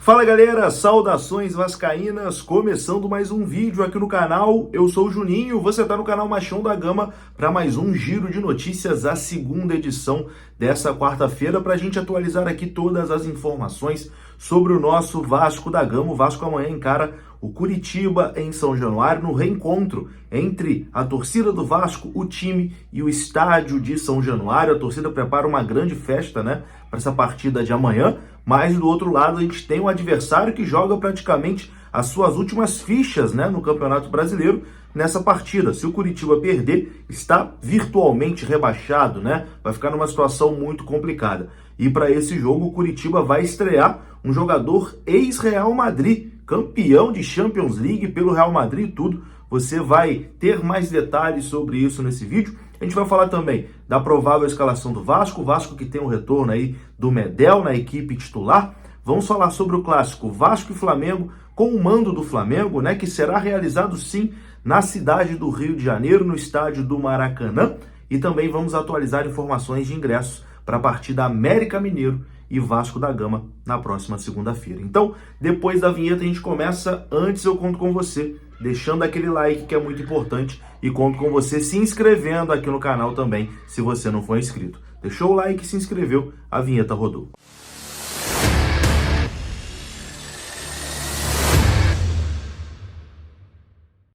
Fala galera, saudações vascaínas, começando mais um vídeo aqui no canal. Eu sou o Juninho, você tá no canal Machão da Gama para mais um giro de notícias, a segunda edição dessa quarta-feira, para a gente atualizar aqui todas as informações sobre o nosso Vasco da Gama. O Vasco amanhã encara o Curitiba em São Januário, no reencontro entre a torcida do Vasco, o time e o estádio de São Januário. A torcida prepara uma grande festa, para essa partida de amanhã, mas do outro lado a gente tem um adversário que joga praticamente as suas últimas fichas, no Campeonato Brasileiro nessa partida. Se o Curitiba perder, está virtualmente rebaixado, vai ficar numa situação muito complicada. E para esse jogo o Curitiba vai estrear um jogador ex-Real Madrid, campeão de Champions League pelo Real Madrid e tudo. Você vai ter mais detalhes sobre isso nesse vídeo. A gente vai falar também da provável escalação do Vasco, o Vasco que tem um retorno aí do Medel na equipe titular. Vamos falar sobre o clássico Vasco e Flamengo, com o mando do Flamengo, que será realizado sim na cidade do Rio de Janeiro, no estádio do Maracanã. E também vamos atualizar informações de ingressos para a partida América Mineiro e Vasco da Gama na próxima segunda-feira. Então, depois da vinheta a gente começa. Antes eu conto com você deixando aquele like, que é muito importante, e conto com você se inscrevendo aqui no canal também, se você não for inscrito. Deixou o like, se inscreveu, a vinheta rodou.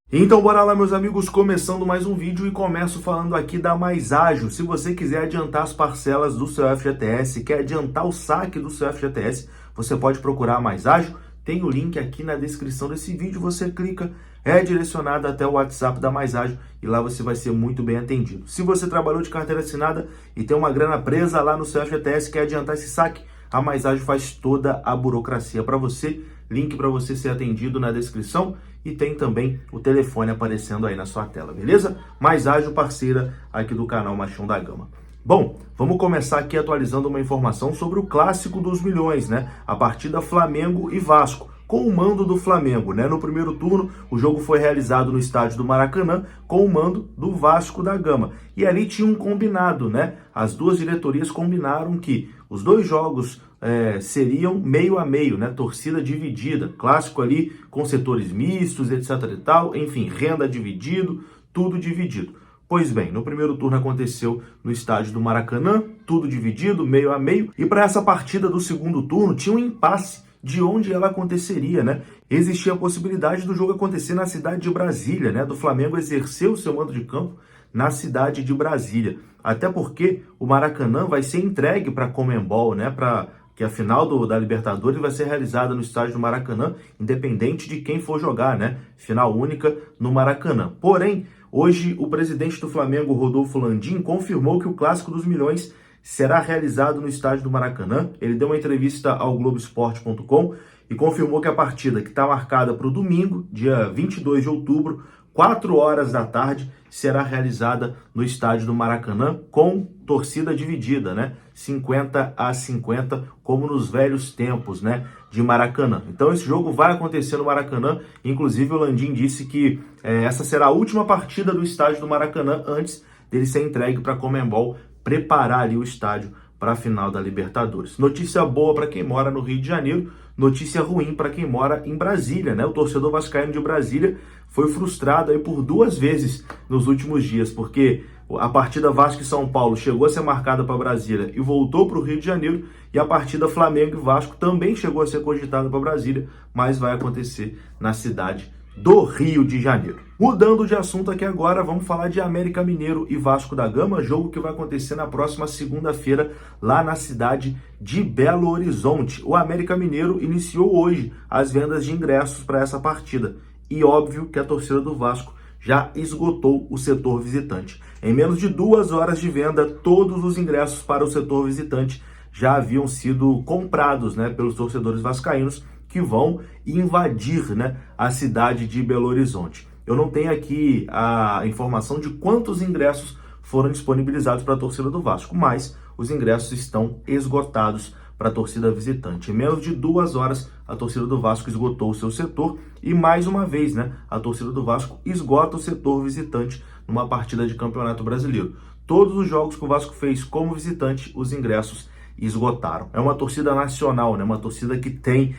Então bora lá, meus amigos, começando mais um vídeo, e começo falando aqui da Mais Ágil. Se você quiser adiantar as parcelas do seu FGTS, quer adiantar o saque do seu FGTS, você pode procurar a Mais Ágil. Tem o link aqui na descrição desse vídeo, você clica, é direcionado até o WhatsApp da Mais Ágil e lá você vai ser muito bem atendido. Se você trabalhou de carteira assinada e tem uma grana presa lá no seu FGTS, quer adiantar esse saque, a Mais Ágil faz toda a burocracia para você. Link para você ser atendido na descrição, e tem também o telefone aparecendo aí na sua tela, beleza? Mais Ágil, parceira aqui do canal Machão da Gama. Bom, vamos começar aqui atualizando uma informação sobre o Clássico dos Milhões, a partida Flamengo e Vasco, com o mando do Flamengo, No primeiro turno, o jogo foi realizado no estádio do Maracanã, com o mando do Vasco da Gama. E ali tinha um combinado, As duas diretorias combinaram que os dois jogos seriam meio a meio, torcida dividida, clássico ali com setores mistos, etc e tal, enfim, renda dividido, tudo dividido. Pois bem, no primeiro turno aconteceu no estádio do Maracanã, tudo dividido, meio a meio, e para essa partida do segundo turno tinha um impasse de onde ela aconteceria, Existia a possibilidade do jogo acontecer na cidade de Brasília, do Flamengo exercer o seu mando de campo na cidade de Brasília, até porque o Maracanã vai ser entregue para a Conmebol, para que a final da Libertadores vai ser realizada no estádio do Maracanã, independente de quem for jogar, Final única no Maracanã. Porém, hoje o presidente do Flamengo, Rodolfo Landim, confirmou que o Clássico dos Milhões será realizado no estádio do Maracanã. Ele deu uma entrevista ao Globoesporte.com e confirmou que a partida, que está marcada para o domingo, dia 22 de outubro, 4 horas da tarde, será realizada no estádio do Maracanã, com torcida dividida, 50-50, como nos velhos tempos, de Maracanã. Então esse jogo vai acontecer no Maracanã. Inclusive o Landim disse que essa será a última partida do estádio do Maracanã antes dele ser entregue para a Conmebol preparar ali o estádio para a final da Libertadores. Notícia boa para quem mora no Rio de Janeiro, notícia ruim para quem mora em Brasília, O torcedor vascaíno de Brasília foi frustrado aí por 2 vezes nos últimos dias, porque a partida Vasco e São Paulo chegou a ser marcada para Brasília e voltou para o Rio de Janeiro, e a partida Flamengo e Vasco também chegou a ser cogitada para Brasília, mas vai acontecer na cidade do Rio de Janeiro. Mudando de assunto aqui agora, vamos falar de América Mineiro e Vasco da Gama, jogo que vai acontecer na próxima segunda-feira lá na cidade de Belo Horizonte. O América Mineiro iniciou hoje as vendas de ingressos para essa partida, e óbvio que a torcida do Vasco já esgotou o setor visitante. Em menos de 2 horas de venda, todos os ingressos para o setor visitante já haviam sido comprados, pelos torcedores vascaínos, que vão invadir, a cidade de Belo Horizonte. Eu não tenho aqui a informação de quantos ingressos foram disponibilizados para a torcida do Vasco, mas os ingressos estão esgotados para a torcida visitante. Em menos de 2 horas, a torcida do Vasco esgotou o seu setor, e mais uma vez, a torcida do Vasco esgota o setor visitante numa partida de Campeonato Brasileiro. Todos os jogos que o Vasco fez como visitante, os ingressos esgotaram. É uma torcida nacional, né? Uma torcida que tem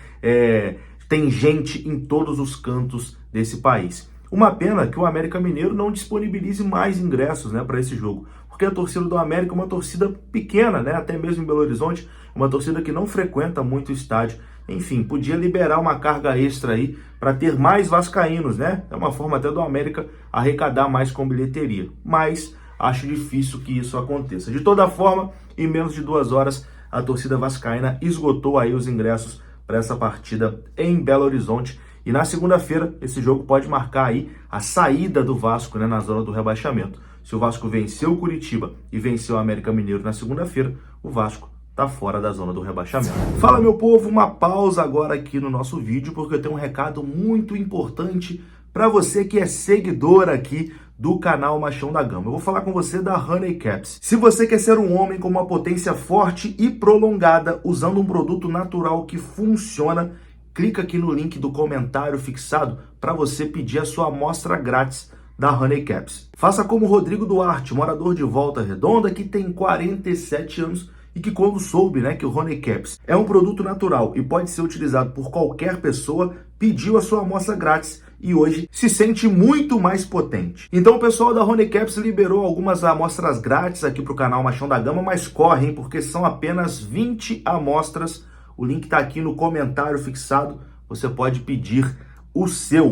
gente em todos os cantos desse país. Uma pena que o América Mineiro não disponibilize mais ingressos, né, para esse jogo, porque a torcida do América é uma torcida pequena, né, até mesmo em Belo Horizonte, uma torcida que não frequenta muito o estádio. Enfim, podia liberar uma carga extra aí para ter mais vascaínos, né? É uma forma até do América arrecadar mais com bilheteria, mas acho difícil que isso aconteça. De toda forma, em menos de 2 horas, a torcida vascaína esgotou aí os ingressos para essa partida em Belo Horizonte. E na segunda-feira, esse jogo pode marcar aí a saída do Vasco, né, na zona do rebaixamento. Se o Vasco venceu o Curitiba e venceu o América Mineiro na segunda-feira, o Vasco tá fora da zona do rebaixamento. Fala, meu povo, uma pausa agora aqui no nosso vídeo, porque eu tenho um recado muito importante para você que é seguidor aqui do canal Machão da Gama. Eu vou falar com você da Honey Caps. Se você quer ser um homem com uma potência forte e prolongada, usando um produto natural que funciona, clica aqui no link do comentário fixado para você pedir a sua amostra grátis da Honey Caps. Faça como o Rodrigo Duarte, morador de Volta Redonda, que tem 47 anos e que quando soube, né, que o Honey Caps é um produto natural e pode ser utilizado por qualquer pessoa, pediu a sua amostra grátis e hoje se sente muito mais potente. Então o pessoal da Honey Caps liberou algumas amostras grátis aqui para o canal Machão da Gama, mas correm porque são apenas 20 amostras. O link está aqui no comentário fixado. Você pode pedir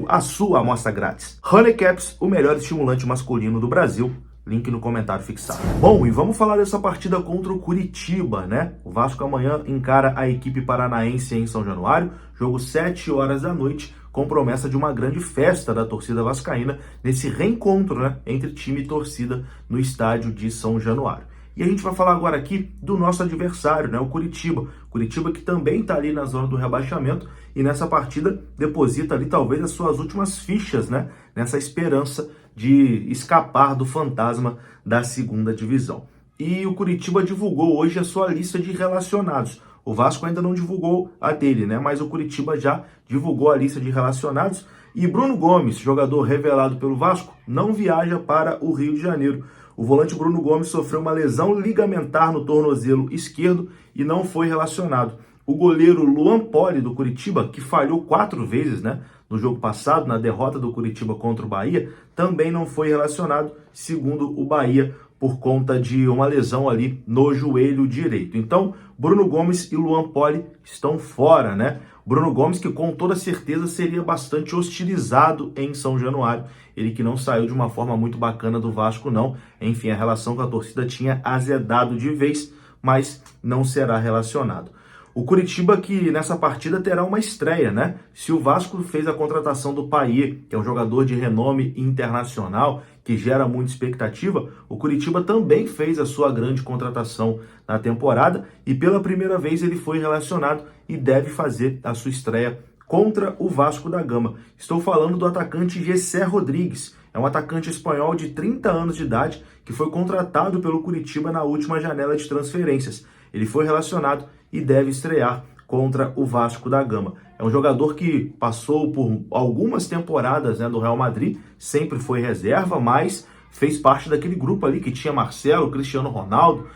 a sua amostra grátis. Honey Caps, o melhor estimulante masculino do Brasil. Link no comentário fixado. Bom, e vamos falar dessa partida contra o Curitiba, né? O Vasco amanhã encara a equipe paranaense em São Januário. Jogo 7 horas da noite, com promessa de uma grande festa da torcida vascaína nesse reencontro, né, entre time e torcida no estádio de São Januário. E a gente vai falar agora aqui do nosso adversário, né, o Curitiba. Curitiba que também está ali na zona do rebaixamento e nessa partida deposita ali talvez as suas últimas fichas, né, nessa esperança de escapar do fantasma da segunda divisão. E o Curitiba divulgou hoje a sua lista de relacionados. O Vasco ainda não divulgou a dele, né, mas o Curitiba já divulgou a lista de relacionados. E Bruno Gomes, jogador revelado pelo Vasco, não viaja para o Rio de Janeiro. O volante Bruno Gomes sofreu uma lesão ligamentar no tornozelo esquerdo e não foi relacionado. O goleiro Luan Poli, do Curitiba, que falhou 4 vezes, né, no jogo passado, na derrota do Curitiba contra o Bahia, também não foi relacionado, segundo o Bahia, por conta de uma lesão ali no joelho direito. Então, Bruno Gomes e Luan Poli estão fora, né? Bruno Gomes, que com toda certeza seria bastante hostilizado em São Januário. Ele que não saiu de uma forma muito bacana do Vasco, não. Enfim, a relação com a torcida tinha azedado de vez, mas não será relacionado. O Curitiba que nessa partida terá uma estreia, né? Se o Vasco fez a contratação do Payet, que é um jogador de renome internacional, que gera muita expectativa, o Curitiba também fez a sua grande contratação na temporada e pela primeira vez ele foi relacionado e deve fazer a sua estreia contra o Vasco da Gama. Estou falando do atacante Gessé Rodrigues. É um atacante espanhol de 30 anos de idade que foi contratado pelo Curitiba na última janela de transferências. Ele foi relacionado e deve estrear contra o Vasco da Gama. É um jogador que passou por algumas temporadas, né, do Real Madrid, sempre foi reserva, mas fez parte daquele grupo ali que tinha Marcelo, Cristiano Ronaldo,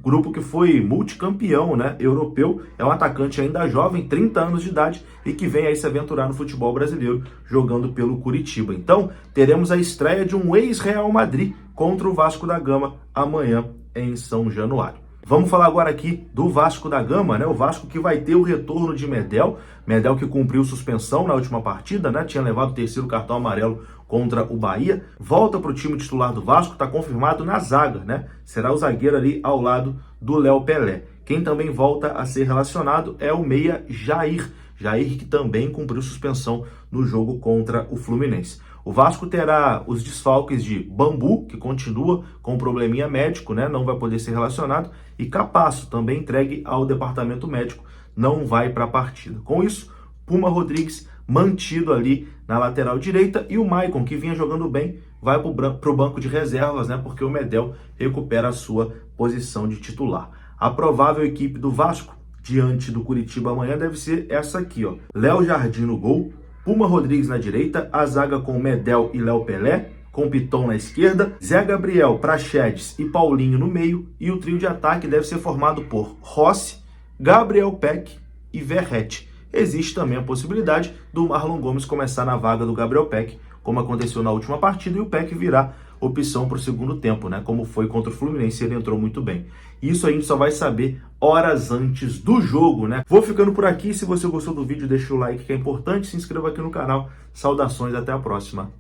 grupo que foi multicampeão, né, europeu. É um atacante ainda jovem, 30 anos de idade, e que vem aí se aventurar no futebol brasileiro, jogando pelo Curitiba. Então, teremos a estreia de um ex-Real Madrid contra o Vasco da Gama amanhã em São Januário. Vamos falar agora aqui do Vasco da Gama, né? O Vasco que vai ter o retorno de Medel. Medel que cumpriu suspensão na última partida, né? Tinha levado o 3º cartão amarelo contra o Bahia. Volta para o time titular do Vasco, está confirmado na zaga, né? Será o zagueiro ali ao lado do Léo Pelé. Quem também volta a ser relacionado é o meia Jair. Jair que também cumpriu suspensão no jogo contra o Fluminense. O Vasco terá os desfalques de Bambu, que continua com um probleminha médico, né? Não vai poder ser relacionado, e Capasso, também entregue ao departamento médico, não vai para a partida. Com isso, Puma Rodrigues mantido ali na lateral direita e o Maicon, que vinha jogando bem, vai para o banco de reservas, né? Porque o Medel recupera a sua posição de titular. A provável equipe do Vasco diante do Curitiba amanhã deve ser essa aqui, ó. Léo Jardim no gol, Puma Rodrigues na direita, a zaga com Medel e Léo Pelé, com Piton na esquerda, Zé Gabriel, Praxedes e Paulinho no meio, e o trio de ataque deve ser formado por Rossi, Gabriel Peck e Verratti. Existe também a possibilidade do Marlon Gomes começar na vaga do Gabriel Peck, como aconteceu na última partida, e o Peck virar opção para o segundo tempo, né? Como foi contra o Fluminense, ele entrou muito bem. Isso a gente só vai saber horas antes do jogo, né? Vou ficando por aqui. Se você gostou do vídeo, deixa o like que é importante, se inscreva aqui no canal. Saudações, até a próxima.